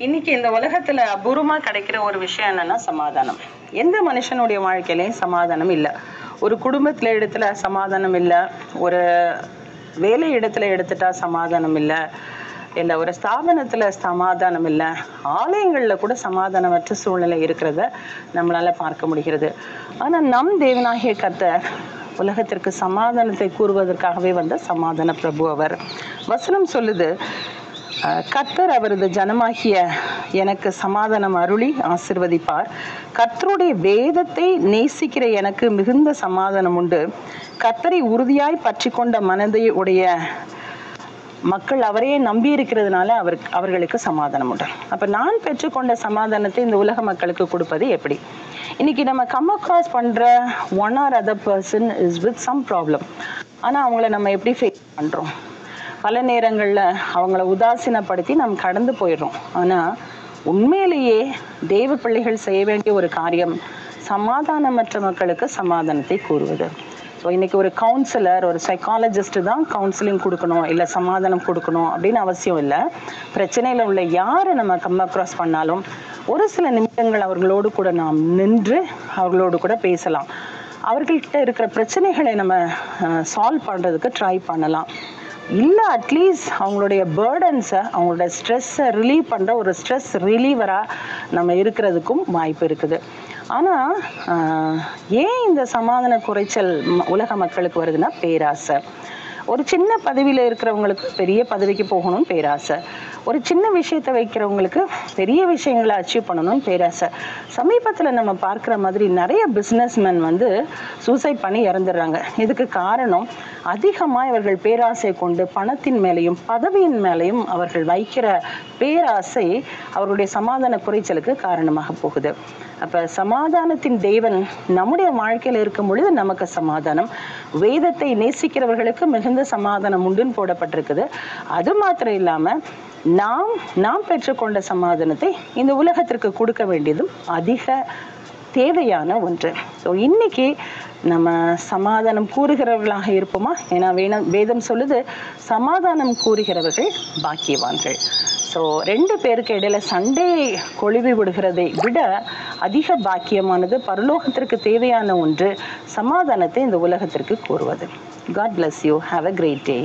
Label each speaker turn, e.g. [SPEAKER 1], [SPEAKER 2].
[SPEAKER 1] இன்னைக்கு இந்த உலகத்துல அபூர்வமா கிடைக்கிற ஒரு விஷயம் என்னன்னா சமாதானம். எந்த மனுஷனுடைய வாழ்க்கையிலையும் சமாதானம் இல்லை. ஒரு குடும்பத்துல இடத்துல சமாதானம் இல்லை, ஒரு வேலை இடத்துல எடுத்துட்டா சமாதானம் இல்லை, இல்லை ஒரு ஸ்தாபனத்துல சமாதானம் இல்லை, ஆலயங்கள்ல கூட சமாதானமற்ற சூழ்நிலை இருக்கிறத நம்மளால பார்க்க முடிகிறது. ஆனா நம் தேவனாகிய கர்த்தர் உலகத்திற்கு சமாதானத்தை கூறுவதற்காகவே வந்த சமாதான பிரபு அவர். வசனம் சொல்லுது, கர்த்தர் அவரது ஜனமாகிய எனக்கு சமாதானம் அருளி ஆசிர்வதிப்பார். கர்த்தருடைய வேதத்தை நேசிக்கிற எனக்கு மிகுந்த சமாதானம் உண்டு. கர்த்தரை உறுதியாய் பற்றி கொண்ட மனதை உடைய மக்கள் அவரையே நம்பி இருக்கிறதுனால அவர்களுக்கு சமாதானம் உண்டு. அப்ப நான் பெற்றுக்கொண்ட சமாதானத்தை இந்த உலக மக்களுக்கு கொடுப்பது எப்படி? இன்னைக்கு நம்ம கம் அக்ராஸ் பண்ற one or other person is with some problem. ஆனா அவங்கள நம்ம எப்படி ஃபேஸ் பண்றோம்? பல நேரங்கள்ல அவங்கள உதாசீனப்படுத்தி நாம் கடந்து போயிடுறோம். ஆனா உண்மையிலேயே தெய்வ பிள்ளைகள் செய்ய வேண்டிய ஒரு காரியம் சமாதானமற்ற மக்களுக்கு சமாதானத்தை கூறுவது. ஸோ இன்னைக்கு ஒரு கவுன்சிலர், ஒரு சைக்காலஜிஸ்ட் தான் கவுன்சிலிங் கொடுக்கணும், இல்லை சமாதானம் கொடுக்கணும் அப்படின்னு அவசியம் இல்லை. பிரச்சனையில் உள்ள யாரை நம்ம கம் அக்ராஸ் பண்ணாலும் ஒரு சில நிமிடங்கள் அவர்களோடு கூட நாம் நின்று அவர்களோடு கூட பேசலாம். அவர்கள்கிட்ட இருக்கிற பிரச்சனைகளை நம்ம சால்வ் பண்ணுறதுக்கு ட்ரை பண்ணலாம். இல்லை அட்லீஸ்ட் அவங்களுடைய பேர்டன்ஸை, அவங்களோட ஸ்ட்ரெஸ்ஸை ரிலீவ் பண்ணுற ஒரு ஸ்ட்ரெஸ் ரிலீவராக நம்ம இருக்கிறதுக்கும் வாய்ப்பு இருக்குது. ஆனால் ஏன் இந்த சமாதான குறைச்சல் உலக மக்களுக்கு வருதுன்னா பேராசை. ஒரு சின்ன பதவியில் இருக்கிறவங்களுக்கு பெரிய பதவிக்கு போகணும்னு பேராசை, ஒரு சின்ன விஷயத்தை வைக்கிறவங்களுக்கு பெரிய விஷயங்களை அச்சீவ் பண்ணணும்னு பேராசை. சமீபத்தில் நம்ம பார்க்குற மாதிரி நிறைய பிஸ்னஸ்மேன் சூசைட் பண்ணி இறந்துடுறாங்க. இதுக்கு காரணம் அதிகமாக இவர்கள் பேராசை கொண்டு பணத்தின் மேலேயும் பதவியின் மேலேயும் அவர்கள் வைக்கிற பேராசை அவருடைய சமாதான குறைச்சலுக்கு காரணமாக போகுது. அப்போ சமாதானத்தின் தேவன் நம்முடைய வாழ்க்கையில் இருக்கும் பொழுது நமக்கு சமாதானம், வேதத்தை நேசிக்கிறவர்களுக்கு மிகுந்த சமாதானம் உண்டுன்னு போடப்பட்டிருக்குது. அது மாத்திரம் இல்லாமல் நாம் பெற்றுக்கொண்ட சமாதானத்தை இந்த உலகத்திற்கு கொடுக்க வேண்டியதும் அதிக தேவையான ஒன்று. ஸோ இன்னைக்கு நம்ம சமாதானம் கூறுகிறவர்களாக இருப்போமா? ஏன்னா வேதம் சொல்லுது, சமாதானம் கூறுகிறவர்கள் பாக்கியவான்கள். ஸோ ரெண்டு பேருக்கு இடையில சண்டையை கொழுவி விடுகிறதை விட அதிக பாக்கியமானது, பரலோகத்திற்கு தேவையான ஒன்று, சமாதானத்தை இந்த உலகத்திற்கு கூறுவது. God bless you. Have a great day.